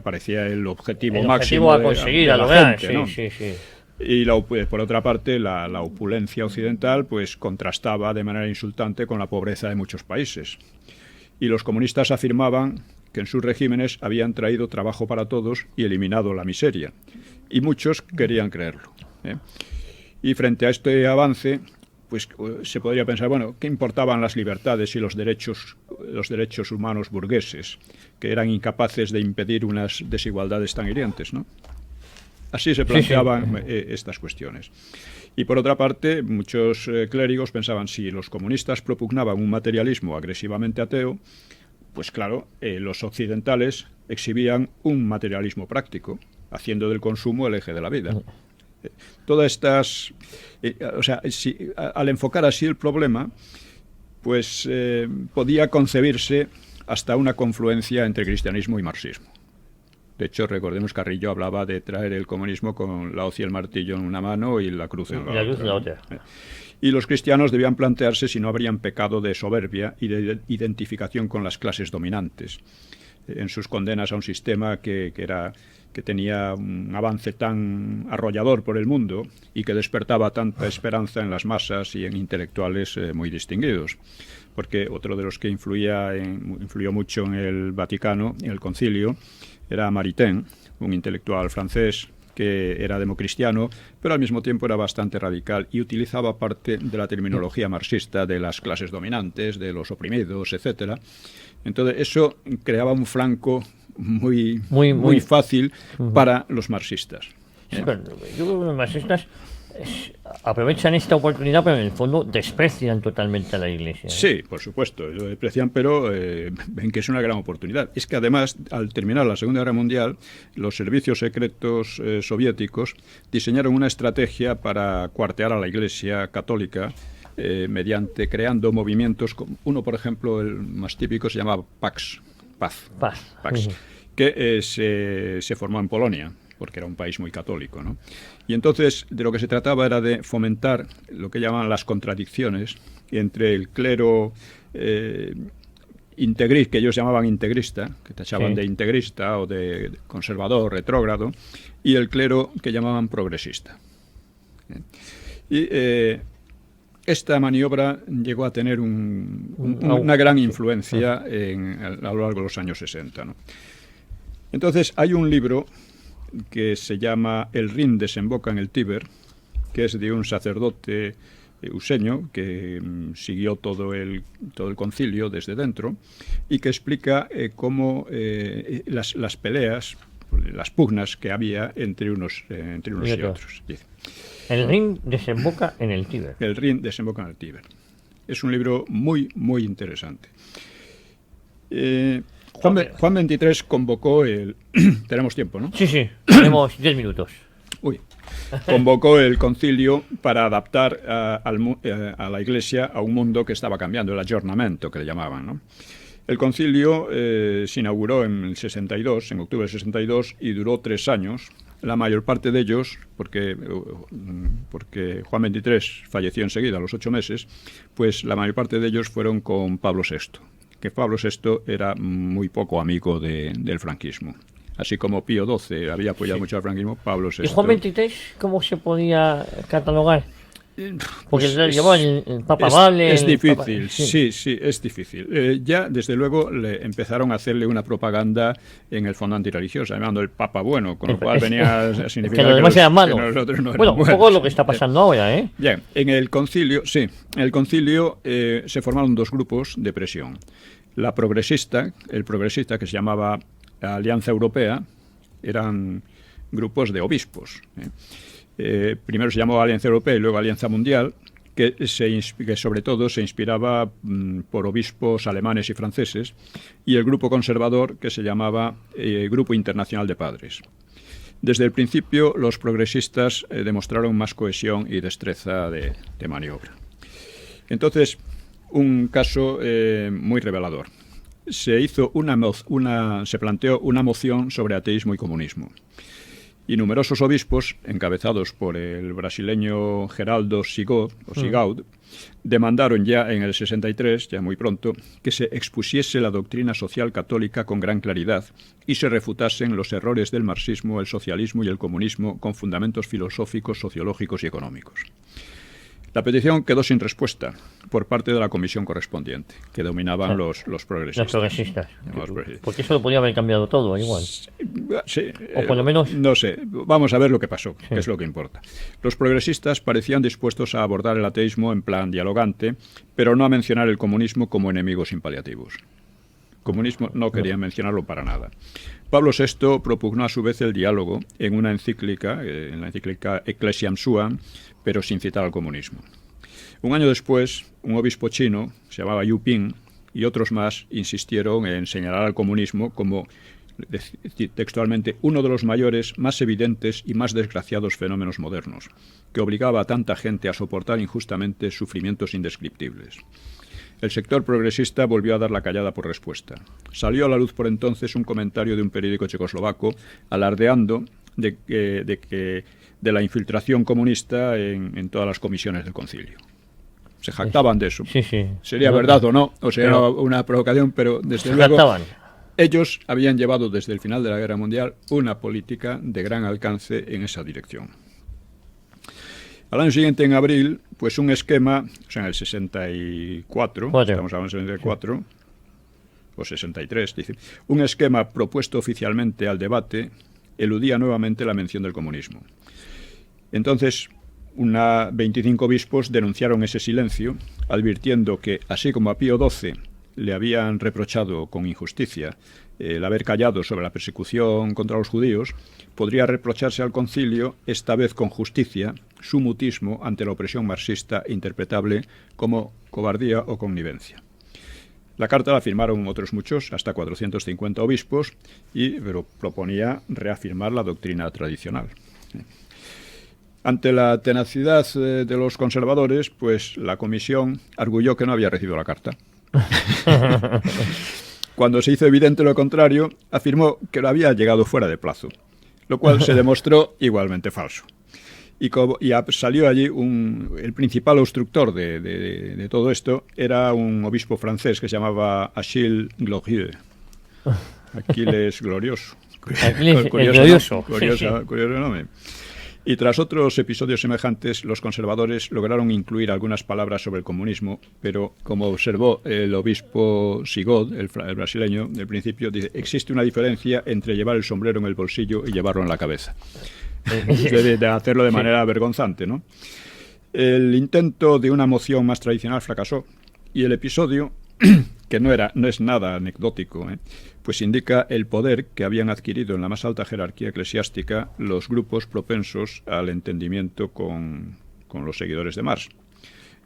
parecía el objetivo máximo a conseguir, de la gente, ¿no? Y por otra parte, la opulencia occidental pues contrastaba de manera insultante con la pobreza de muchos países. Y los comunistas afirmaban que en sus regímenes habían traído trabajo para todos y eliminado la miseria. Y muchos querían creerlo. Y frente a este avance, pues se podría pensar, bueno, ¿qué importaban las libertades y los derechos humanos burgueses, que eran incapaces de impedir unas desigualdades tan hirientes, ¿no? Así se planteaban estas cuestiones. Y por otra parte, muchos clérigos pensaban, si los comunistas propugnaban un materialismo agresivamente ateo, pues claro, los occidentales exhibían un materialismo práctico, haciendo del consumo el eje de la vida. Todas estas... al enfocar así el problema, pues podía concebirse hasta una confluencia entre cristianismo y marxismo. De hecho, recordemos que Carrillo hablaba de traer el comunismo con la hoz y el martillo en una mano y la cruz en la otra. Y los cristianos debían plantearse si no habrían pecado de soberbia y de identificación con las clases dominantes, en sus condenas a un sistema que tenía un avance tan arrollador por el mundo y que despertaba tanta esperanza en las masas y en intelectuales muy distinguidos. Porque otro de los que influyó mucho en el Vaticano, en el concilio, era Maritain, un intelectual francés que era democristiano, pero al mismo tiempo era bastante radical y utilizaba parte de la terminología marxista de las clases dominantes, de los oprimidos, etcétera. Entonces eso creaba un flanco muy fácil para los marxistas. Sí, pero yo creo que los marxistas aprovechan esta oportunidad, pero en el fondo desprecian totalmente a la Iglesia. Sí, por supuesto, lo desprecian, pero ven que es una gran oportunidad. Es que además, al terminar la Segunda Guerra Mundial, los servicios secretos soviéticos diseñaron una estrategia para cuartear a la Iglesia católica creando movimientos. Uno, por ejemplo, el más típico se llamaba Pax, que se formó en Polonia, porque era un país muy católico, ¿no? Y entonces de lo que se trataba era de fomentar lo que llaman las contradicciones entre el clero que ellos llamaban integrista, que tachaban de integrista o de conservador, retrógrado, y el clero que llamaban progresista. Y esta maniobra llegó a tener una gran influencia a lo largo de los años 60, ¿no? Entonces hay un libro que se llama El Rin desemboca en el Tíber, que es de un sacerdote useño que siguió todo el concilio desde dentro y que explica cómo las peleas, las pugnas que había entre unos y otros. Dice, El Rin desemboca en el Tíber. El Rin desemboca en el Tíber. Es un libro muy, muy interesante. Juan 23 convocó el... Tenemos tiempo, ¿no? Sí, tenemos 10 minutos. Convocó el concilio para adaptar a la Iglesia a un mundo que estaba cambiando, el aggiornamento que le llamaban, ¿no? El concilio se inauguró en el 62, en octubre del 62, y duró 3 años. La mayor parte de ellos, porque Juan 23 falleció enseguida, a los 8 meses, pues la mayor parte de ellos fueron con Pablo VI. Que Pablo VI era muy poco amigo del franquismo. Así como Pío XII había apoyado mucho al franquismo, Pablo VI... ¿Y Juan XXIII cómo se podía catalogar? Porque llevó el Papa Amable... Es difícil, sí, es difícil. Ya, desde luego, le empezaron a hacerle una propaganda en el fondo antirreligiosa, llamando el Papa bueno, con lo cual venía a significar que los demás eran malos. Bueno, un poco lo que está pasando ahora, ¿eh? Bien, en el concilio se formaron 2 grupos de presión. El progresista, que se llamaba Alianza Europea, eran grupos de obispos. Primero se llamó Alianza Europea y luego Alianza Mundial, que sobre todo se inspiraba por obispos alemanes y franceses, y el grupo conservador, que se llamaba Grupo Internacional de Padres. Desde el principio, los progresistas demostraron más cohesión y destreza de maniobra. Entonces, un caso muy revelador. Se planteó una moción sobre ateísmo y comunismo. Y numerosos obispos, encabezados por el brasileño Geraldo Sigaud, demandaron ya en el 63, ya muy pronto, que se expusiese la doctrina social católica con gran claridad y se refutasen los errores del marxismo, el socialismo y el comunismo con fundamentos filosóficos, sociológicos y económicos. La petición quedó sin respuesta por parte de la comisión correspondiente, que dominaban los progresistas. Los progresistas. Porque eso lo podía haber cambiado todo, igual. Sí, o por lo menos... No sé, vamos a ver lo que pasó, que es lo que importa. Los progresistas parecían dispuestos a abordar el ateísmo en plan dialogante, pero no a mencionar el comunismo como enemigo sin paliativos. Comunismo no querían mencionarlo para nada. Pablo VI propugnó a su vez el diálogo en una encíclica, en la encíclica Ecclesiam Suam, pero sin citar al comunismo. Un año después, un obispo chino, se llamaba Yu Ping, y otros más insistieron en señalar al comunismo como, textualmente, uno de los mayores, más evidentes y más desgraciados fenómenos modernos, que obligaba a tanta gente a soportar injustamente sufrimientos indescriptibles. El sector progresista volvió a dar la callada por respuesta. Salió a la luz por entonces un comentario de un periódico checoslovaco alardeando de la infiltración comunista en todas las comisiones del concilio. Se jactaban de eso. Sí. Sería verdad o no, o sería una provocación, pero desde luego ellos habían llevado desde el final de la Guerra Mundial una política de gran alcance en esa dirección. Al año siguiente, en abril, pues un esquema, o sea, en el 64, estamos hablando del 64, o 63, dice, un esquema propuesto oficialmente al debate eludía nuevamente la mención del comunismo. Entonces, 25 obispos denunciaron ese silencio, advirtiendo que, así como a Pío XII le habían reprochado con injusticia el haber callado sobre la persecución contra los judíos, podría reprocharse al concilio, esta vez con justicia, su mutismo ante la opresión marxista interpretable como cobardía o connivencia. La carta la firmaron otros muchos, hasta 450 obispos, pero proponía reafirmar la doctrina tradicional. Ante la tenacidad de los conservadores, pues la comisión arguyó que no había recibido la carta. Cuando se hizo evidente lo contrario, afirmó que lo había llegado fuera de plazo, lo cual se demostró igualmente falso. Y salió allí el principal obstructor de todo esto, era un obispo francés que se llamaba Achille Glorieux. Aquiles Glorioso. Glorioso. Curioso nombre. Y tras otros episodios semejantes, los conservadores lograron incluir algunas palabras sobre el comunismo, pero como observó el obispo Sigod, el brasileño, del principio, dice, existe una diferencia entre llevar el sombrero en el bolsillo y llevarlo en la cabeza. De hacerlo de manera vergonzante, ¿no? El intento de una moción más tradicional fracasó, y el episodio, que no es nada anecdótico, pues indica el poder que habían adquirido en la más alta jerarquía eclesiástica los grupos propensos al entendimiento con los seguidores de Marx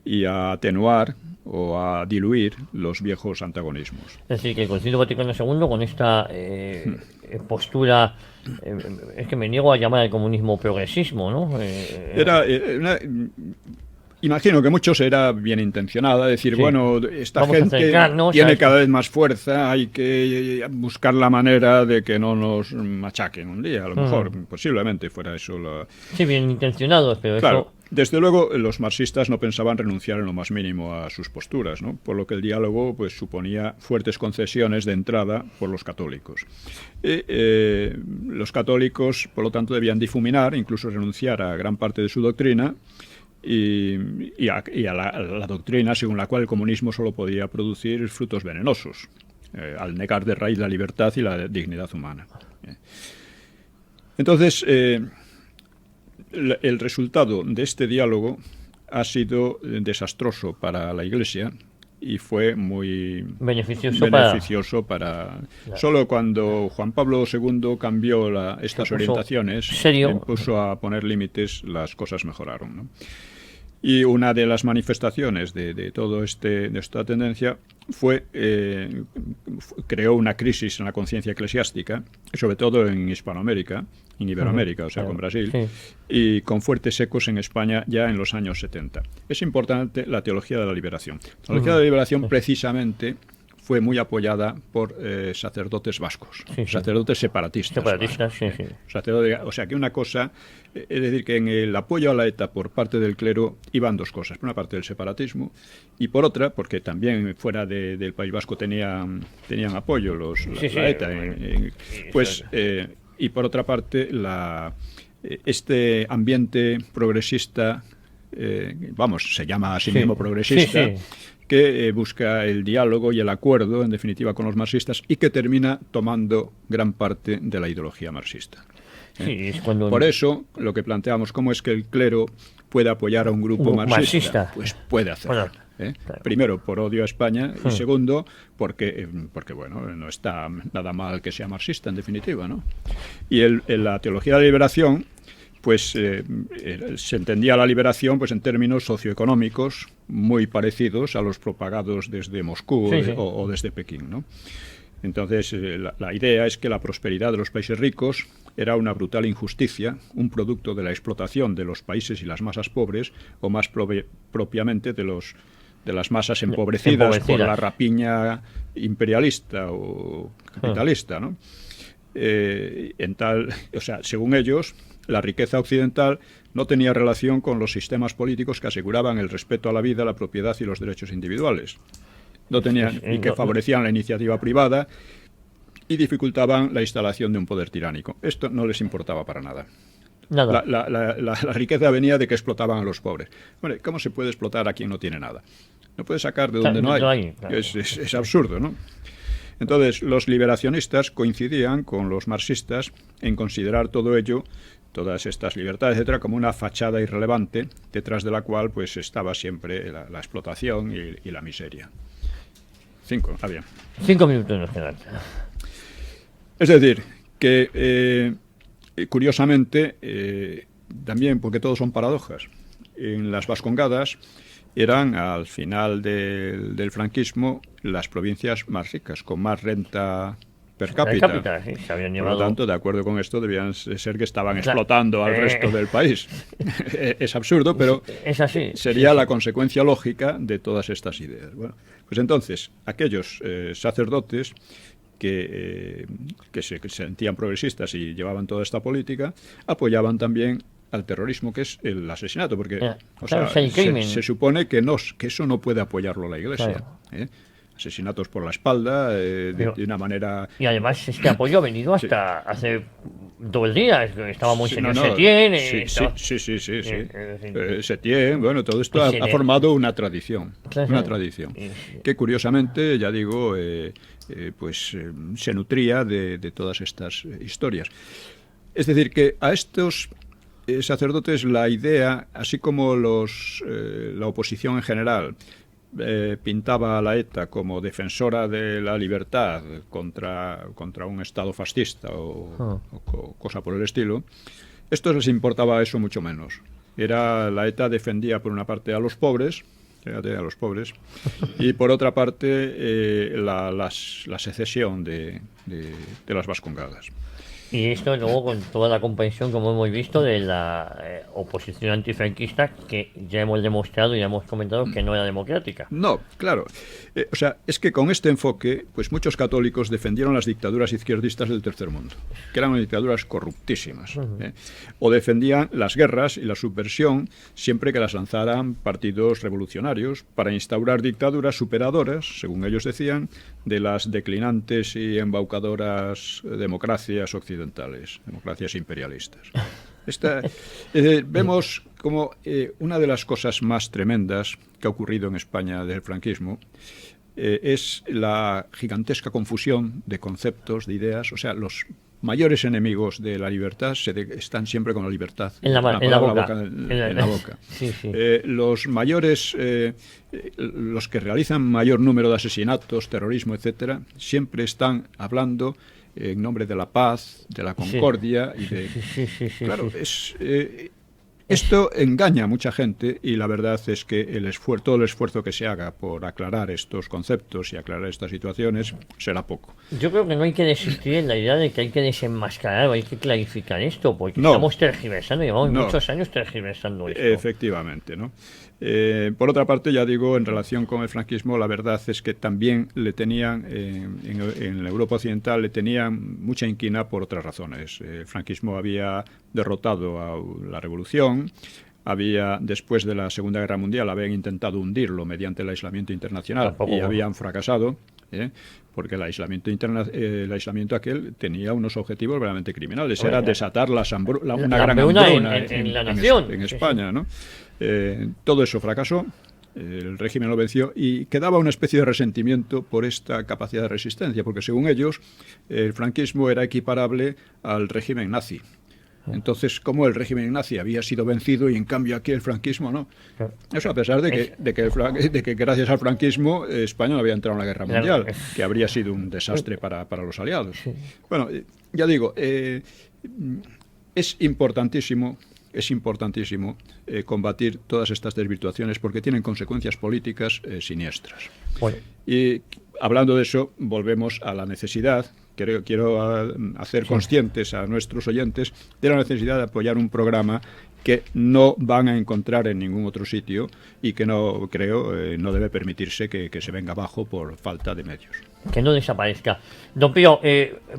y a atenuar o a diluir los viejos antagonismos. Es decir, que el Concilio Vaticano II, con esta postura, es que me niego a llamar al comunismo progresismo, ¿no? Imagino que muchos era bien intencionada, decir, bueno, esta gente tiene cada vez más fuerza, hay que buscar la manera de que no nos machaquen un día, a lo mejor, posiblemente fuera eso. Sí, bien intencionados, pero claro, eso... Desde luego, los marxistas no pensaban renunciar en lo más mínimo a sus posturas, ¿no? Por lo que el diálogo pues suponía fuertes concesiones de entrada por los católicos. Los católicos, por lo tanto, debían difuminar, incluso renunciar a gran parte de su doctrina, y a la doctrina según la cual el comunismo solo podía producir frutos venenosos, al negar de raíz la libertad y la dignidad humana. Entonces, el resultado de este diálogo ha sido desastroso para la Iglesia y fue muy beneficioso para... Claro. Solo cuando Juan Pablo II cambió estas orientaciones, empezó a poner límites, las cosas mejoraron, ¿no? Y una de las manifestaciones de todo de esta tendencia fue creó una crisis en la conciencia eclesiástica, sobre todo en Hispanoamérica, en Iberoamérica, o sea, con Brasil, y con fuertes ecos en España ya en los años 70. Es importante la teología de la liberación. La teología de la liberación precisamente fue muy apoyada por sacerdotes vascos, sacerdotes separatistas. O sea, que una cosa, es decir, que en el apoyo a la ETA por parte del clero iban dos cosas. Por una parte, el separatismo, y por otra, porque también fuera del País Vasco tenían apoyo la ETA. Y por otra parte, este ambiente progresista se llama a sí mismo progresista, que busca el diálogo y el acuerdo, en definitiva, con los marxistas, y que termina tomando gran parte de la ideología marxista. Por eso, lo que planteamos, ¿cómo es que el clero puede apoyar a un grupo marxista? Pues puede hacerlo. Primero, por odio a España, y segundo, porque bueno, no está nada mal que sea marxista, en definitiva, ¿no? Y en la teología de la liberación, pues se entendía la liberación pues en términos socioeconómicos muy parecidos a los propagados desde Moscú o desde Pekín, ¿no? Entonces, la idea es que la prosperidad de los países ricos era una brutal injusticia, un producto de la explotación de los países y las masas pobres, o más propiamente de las masas empobrecidas por la rapiña imperialista o capitalista, ¿no? Según ellos, la riqueza occidental no tenía relación con los sistemas políticos que aseguraban el respeto a la vida, la propiedad y los derechos individuales. Y que favorecían la iniciativa privada y dificultaban la instalación de un poder tiránico. Esto no les importaba para nada. La riqueza venía de que explotaban a los pobres. Bueno, ¿cómo se puede explotar a quien no tiene nada? No puede sacar de donde no hay. Claro. Es absurdo, ¿no? Entonces, los liberacionistas coincidían con los marxistas en considerar todo ello, todas estas libertades, etcétera, como una fachada irrelevante, detrás de la cual pues estaba siempre la explotación y la miseria. 5, está bien. 5 minutos nos quedan. Es decir, que curiosamente, también, porque todos son paradojas, en las Vascongadas eran, al final del franquismo, las provincias más ricas, con más renta per cápita. Sí, se habían llevado... Por lo tanto, de acuerdo con esto, debían ser que estaban explotando al resto del país. Es absurdo, pero es así. Sería la consecuencia lógica de todas estas ideas. Bueno, pues entonces, aquellos sacerdotes que se sentían progresistas y llevaban toda esta política, apoyaban también al terrorismo, que es el asesinato, porque se supone que eso no puede apoyarlo la Iglesia. Claro. Asesinatos por la espalda, de una manera... Y además este apoyo ha venido hasta hace 2 días. Estaba Monseñor Setién. Setién, bueno, todo esto ha formado una tradición. Una tradición. Que curiosamente, ya digo, se nutría de todas estas historias. Es decir, que a estos sacerdotes la idea, así como la oposición en general, pintaba a la ETA como defensora de la libertad contra un Estado fascista o cosa por el estilo, esto les importaba eso mucho menos. La ETA defendía por una parte a los pobres, y por otra parte la secesión de las Vascongadas. Y esto luego con toda la comprensión, como hemos visto, de la oposición antifranquista, que ya hemos demostrado y ya hemos comentado que no era democrática. No, claro. Es que con este enfoque, pues muchos católicos defendieron las dictaduras izquierdistas del tercer mundo, que eran dictaduras corruptísimas. O defendían las guerras y la subversión siempre que las lanzaran partidos revolucionarios para instaurar dictaduras superadoras, según ellos decían, de las declinantes y embaucadoras democracias occidentales, democracias imperialistas. Vemos como una de las cosas más tremendas que ha ocurrido en España del franquismo es la gigantesca confusión de conceptos, de ideas. O sea, los mayores enemigos de la libertad están siempre con la libertad en la boca. Los mayores, los que realizan mayor número de asesinatos, terrorismo, etcétera, siempre están hablando en nombre de la paz, de la concordia y de... Claro, esto engaña a mucha gente y la verdad es que todo el esfuerzo que se haga por aclarar estos conceptos y aclarar estas situaciones será poco. Yo creo que no hay que desistir en la idea de que hay que desenmascarar o hay que clarificar esto, porque estamos tergiversando, llevamos muchos años tergiversando esto. Efectivamente, ¿no? Por otra parte, ya digo, en relación con el franquismo, la verdad es que también le tenían, en la Europa occidental, le tenían mucha inquina por otras razones. El franquismo había derrotado a la revolución, después de la Segunda Guerra Mundial, habían intentado hundirlo mediante el aislamiento internacional y habían fracasado. porque el aislamiento aquel tenía unos objetivos verdaderamente criminales. Era desatar una gran hambruna en la nación. En España, ¿no? Todo eso fracasó. El régimen lo venció y quedaba una especie de resentimiento por esta capacidad de resistencia, porque según ellos el franquismo era equiparable al régimen nazi. Entonces, ¿cómo el régimen nazi había sido vencido y en cambio aquí el franquismo no? Eso a pesar de que gracias al franquismo España no había entrado en la guerra mundial, que habría sido un desastre para los aliados. Bueno, ya digo, es importantísimo combatir todas estas desvirtuaciones porque tienen consecuencias políticas siniestras. Bueno. Y hablando de eso, volvemos a la necesidad, quiero hacer conscientes a nuestros oyentes de la necesidad de apoyar un programa que no van a encontrar en ningún otro sitio y que no debe permitirse que se venga abajo por falta de medios. Que no desaparezca. Don Pío,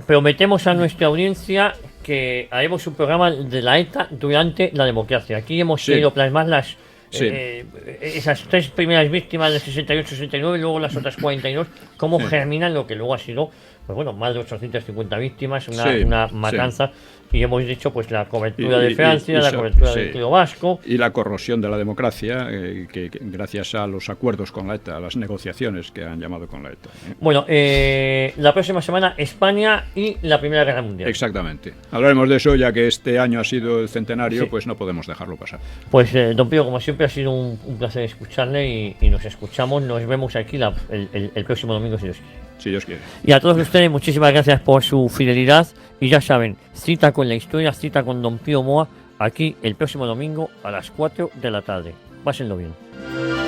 prometemos a nuestra audiencia que haremos un programa de la ETA durante la democracia. Aquí hemos querido plasmar esas 3 primeras víctimas del 68-69, luego las otras 42, cómo germinan lo que luego ha sido, pues bueno, más de 850 víctimas, una matanza. Y hemos dicho pues la cobertura de Francia, la cobertura del trío vasco. Y la corrosión de la democracia, que gracias a los acuerdos con la ETA, a las negociaciones que han llamado con la ETA. Bueno, la próxima semana España y la Primera Guerra Mundial. Exactamente. Hablaremos de eso, ya que este año ha sido el centenario, pues no podemos dejarlo pasar. Pues don Pío, como siempre ha sido un placer escucharle y nos escuchamos, nos vemos aquí el próximo domingo si Dios quiere. Si Dios quiere. Y a todos ustedes, muchísimas gracias por su fidelidad. Y ya saben, cita con la historia, cita con don Pío Moa, aquí el próximo domingo a las 4 de la tarde. Pásenlo bien.